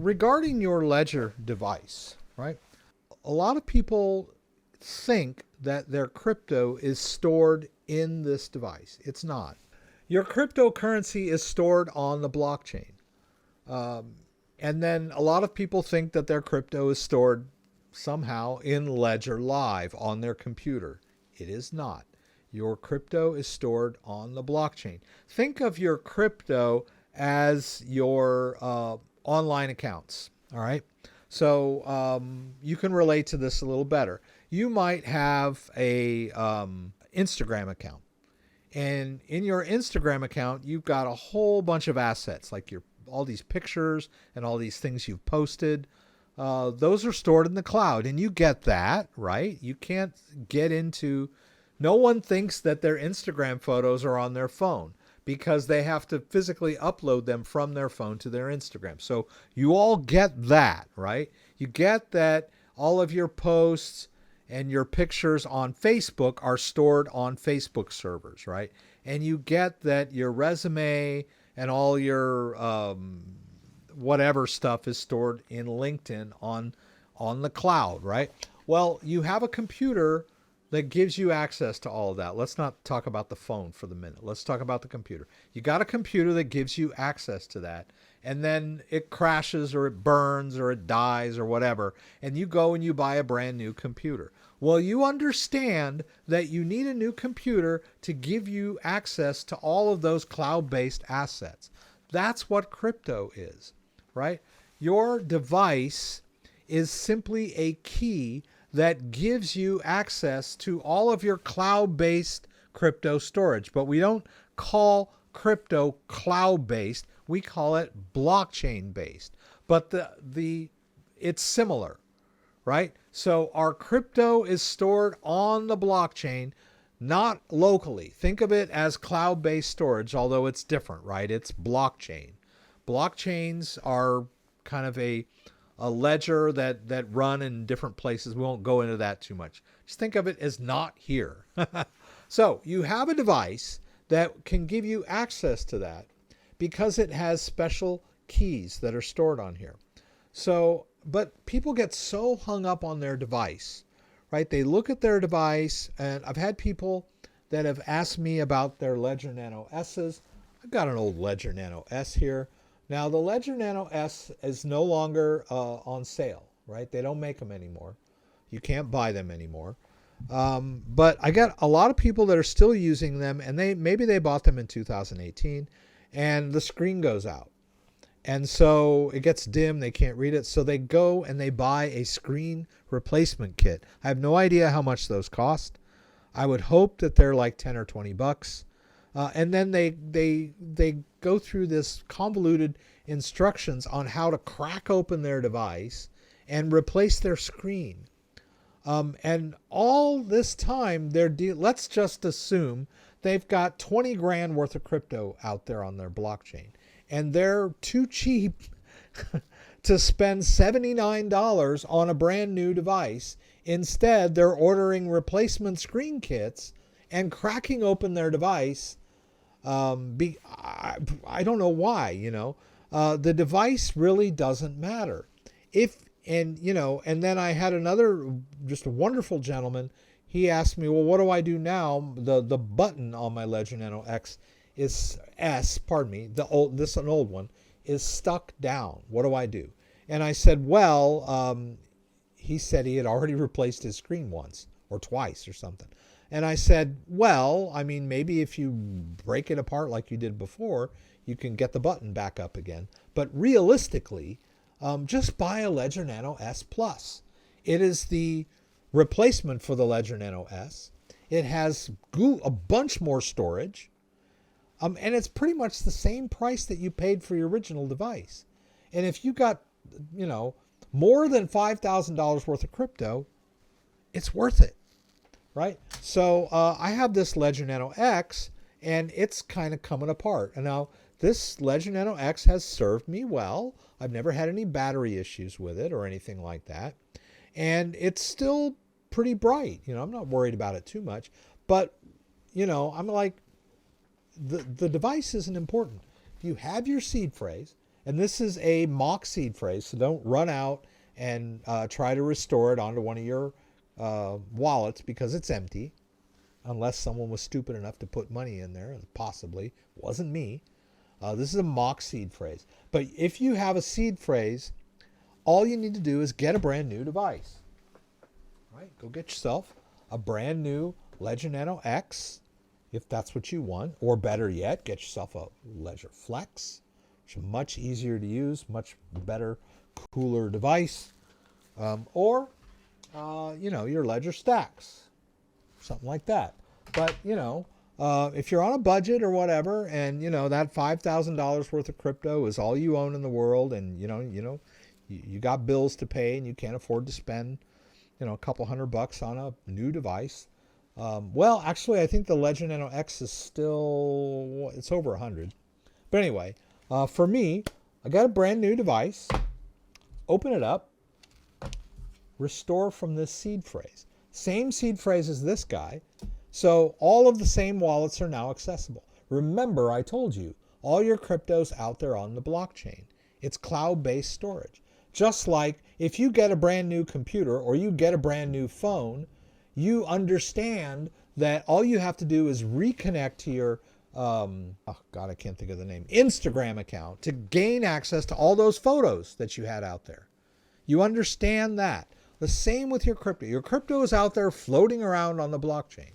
regarding your ledger device, right? A lot of people think that their crypto is stored in this device. It's not. Your cryptocurrency is stored on the blockchain. Um, and then a lot of people think that their crypto is stored somehow in Ledger Live on their computer. It is not. Your crypto is stored on the blockchain. Think of your crypto as your online accounts. All right. So you can relate to this a little better. You might have a Instagram account. And in your Instagram account, you've got a whole bunch of assets, like all these pictures and all these things you've posted. Those are stored in the cloud, and you get that, right? You can't get into, no one thinks that their Instagram photos are on their phone because they have to physically upload them from their phone to their Instagram. So you all get that, right? You get that all of your posts and your pictures on Facebook are stored on Facebook servers, right? And you get that your resume and all your whatever stuff is stored in LinkedIn on the cloud, right? Well, you have a computer that gives you access to all of that. Let's not talk about the phone for the minute. Let's talk about the computer. You got a computer that gives you access to that, and then it crashes or it burns or it dies or whatever, and you go and you buy a brand new computer. Well, you understand that you need a new computer to give you access to all of those cloud-based assets. That's what crypto is, right? Your device is simply a key that gives you access to all of your cloud-based crypto storage. But we don't call crypto cloud-based. We call it blockchain-based. But it's similar, right? So our crypto is stored on the blockchain, not locally. Think of it as cloud-based storage, although it's different, right? It's blockchain. Blockchains are kind of a ledger that run in different places. We won't go into that too much. Just think of it as not here. So you have a device that can give you access to that because it has special keys that are stored on here. So, but people get so hung up on their device, right? They look at their device, and I've had people that have asked me about their Ledger Nano S's. I've got an old Ledger Nano S here. Now, the Ledger Nano S is no longer on sale, right? They don't make them anymore. You can't buy them anymore. But I got a lot of people that are still using them, and maybe they bought them in 2018, and the screen goes out. And so it gets dim, they can't read it, so they go and they buy a screen replacement kit. I have no idea how much those cost. I would hope that they're like 10 or 20 bucks. And then they go through this convoluted instructions on how to crack open their device and replace their screen. And all this time, let's just assume they've got 20 grand worth of crypto out there on their blockchain, and they're too cheap to spend $79 on a brand new device. Instead, they're ordering replacement screen kits and cracking open their device. I don't know why, the device really doesn't matter. And then I had just a wonderful gentleman. He asked me, well, what do I do now? The button on my Ledger Nano X is an old one is stuck down. What do I do? And I said, well, he said he had already replaced his screen once or twice or something. And I said, well, I mean, maybe if you break it apart like you did before, you can get the button back up again. But realistically, just buy a Ledger Nano S Plus. It is the replacement for the Ledger Nano S. It has a bunch more storage. And it's pretty much the same price that you paid for your original device. And if you got, more than $5,000 worth of crypto, it's worth it. Right? So I have this Ledger Nano X, and it's kind of coming apart. And now this Ledger Nano X has served me well. I've never had any battery issues with it or anything like that. And it's still pretty bright. I'm not worried about it too much. But, I'm like, the device isn't important. If you have your seed phrase And this is a mock seed phrase, so don't run out and try to restore it onto one of your wallets because it's empty, unless someone was stupid enough to put money in there. Possibly wasn't me. This is a mock seed phrase. But if you have a seed phrase, all you need to do is get a brand new device. Right? Go get yourself a brand new Ledger Nano X, if that's what you want, or better yet, get yourself a Ledger Flex, which is much easier to use, much better, cooler device, or your Ledger Stacks, something like that. But if you're on a budget or whatever, and that $5,000 worth of crypto is all you own in the world, and you got bills to pay, and you can't afford to spend a couple $100 on a new device. Well, actually, I think the Ledger Nano X is still, it's over 100. But anyway, for me, I got a brand new device. Open it up. Restore from this seed phrase. Same seed phrase as this guy. So all of the same wallets are now accessible. Remember, I told you, all your crypto's out there on the blockchain. It's cloud-based storage. Just like if you get a brand new computer or you get a brand new phone, you understand that all you have to do is reconnect to your, I can't think of the name, Instagram account to gain access to all those photos that you had out there. You understand that. The same with your crypto. Your crypto is out there floating around on the blockchain,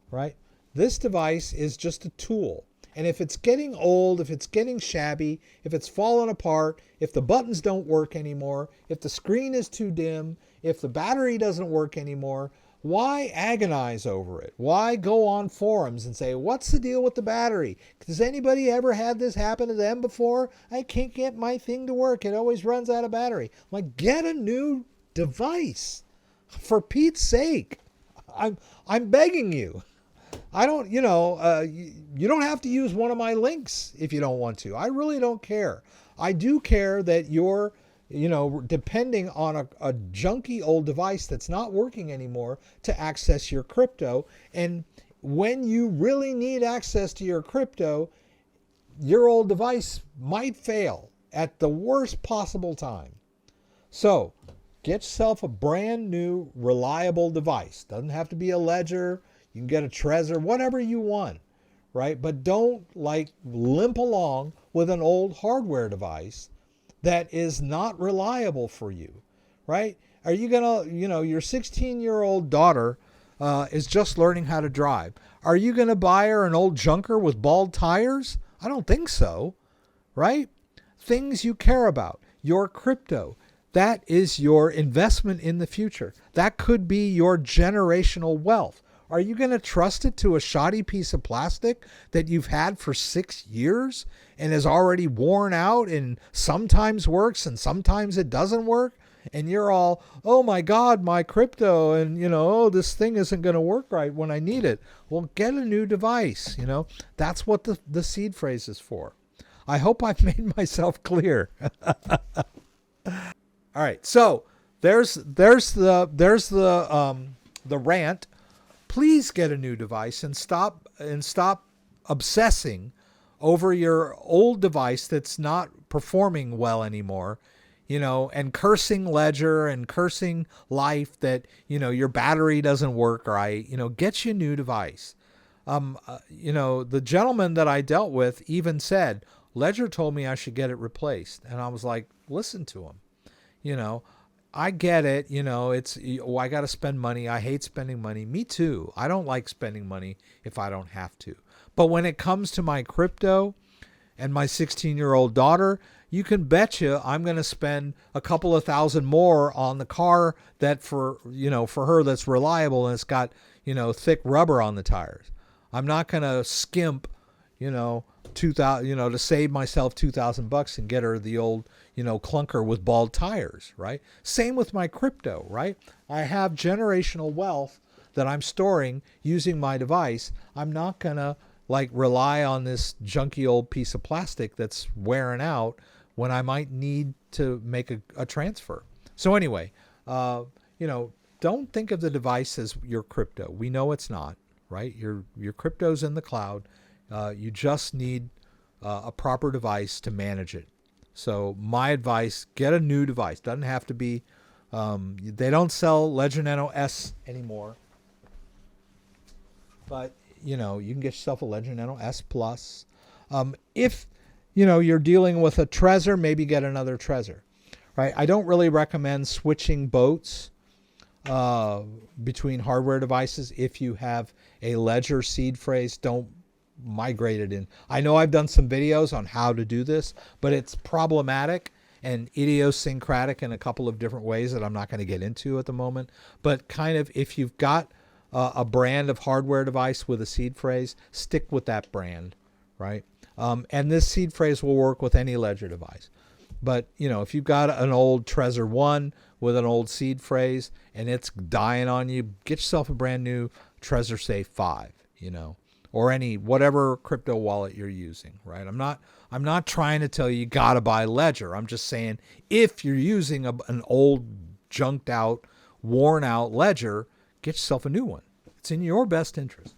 right? This device is just a tool. And if it's getting old, if it's getting shabby, if it's falling apart, if the buttons don't work anymore, if the screen is too dim, if the battery doesn't work anymore, why agonize over it? Why go on forums and say, what's the deal with the battery? Has anybody ever had this happen to them before? I can't get my thing to work. It always runs out of battery. I'm like, get a new device. For Pete's sake. I'm begging you. I don't, you don't have to use one of my links if you don't want to. I really don't care. I do care that you're, depending on a junky old device that's not working anymore to access your crypto. And when you really need access to your crypto, your old device might fail at the worst possible time. So get yourself a brand new, reliable device. Doesn't have to be a Ledger. You can get a Trezor, whatever you want, right? But don't limp along with an old hardware device that is not reliable for you, right? Are you going to, your 16-year-old daughter is just learning how to drive. Are you going to buy her an old junker with bald tires? I don't think so, right? Things you care about, your crypto. That is your investment in the future. That could be your generational wealth. Are you going to trust it to a shoddy piece of plastic that you've had for 6 years and is already worn out and sometimes works and sometimes it doesn't work? And you're all, oh my God, my crypto, and this thing isn't going to work right when I need it. Well, get a new device. That's what the seed phrase is for. I hope I've made myself clear. All right, so there's the rant. Please get a new device and stop obsessing over your old device that's not performing well anymore, and cursing Ledger and cursing life that, your battery doesn't work right. Get you a new device. The gentleman that I dealt with even said, Ledger told me I should get it replaced. And I was like, listen to him. I get it. I got to spend money. I hate spending money. Me too. I don't like spending money if I don't have to. But when it comes to my crypto and my 16-year-old daughter, you can betcha I'm going to spend a couple of $1,000 more on the car that for her that's reliable and it's got, thick rubber on the tires. I'm not going to skimp, to save myself $2,000 and get her the old, clunker with bald tires, right? Same with my crypto, right? I have generational wealth that I'm storing using my device. I'm not going to rely on this junky old piece of plastic that's wearing out when I might need to make a transfer. So anyway, don't think of the device as your crypto. We know it's not, right? Your crypto's in the cloud. You just need a proper device to manage it. So my advice, get a new device. Doesn't have to be, they don't sell Ledger Nano S anymore. But, you know, you can get yourself a Ledger Nano S Plus. If, you know, you're dealing with a Trezor, maybe get another Trezor. Right? I don't really recommend switching boats between hardware devices. If you have a Ledger seed phrase, don't migrate it in. I know I've done some videos on how to do this, but it's problematic and idiosyncratic in a couple of different ways that I'm not going to get into at the moment. But kind of, if you've got a brand of hardware device with a seed phrase, stick with that brand, right? And this seed phrase will work with any Ledger device. But, you know, if you've got an old Trezor 1 with an old seed phrase and it's dying on you, get yourself a brand new Trezor Safe 5, you know, or any, whatever crypto wallet you're using, right? I'm not trying to tell you got to buy Ledger. I'm just saying, if you're using an old, junked out, worn out Ledger, get yourself a new one. It's in your best interest.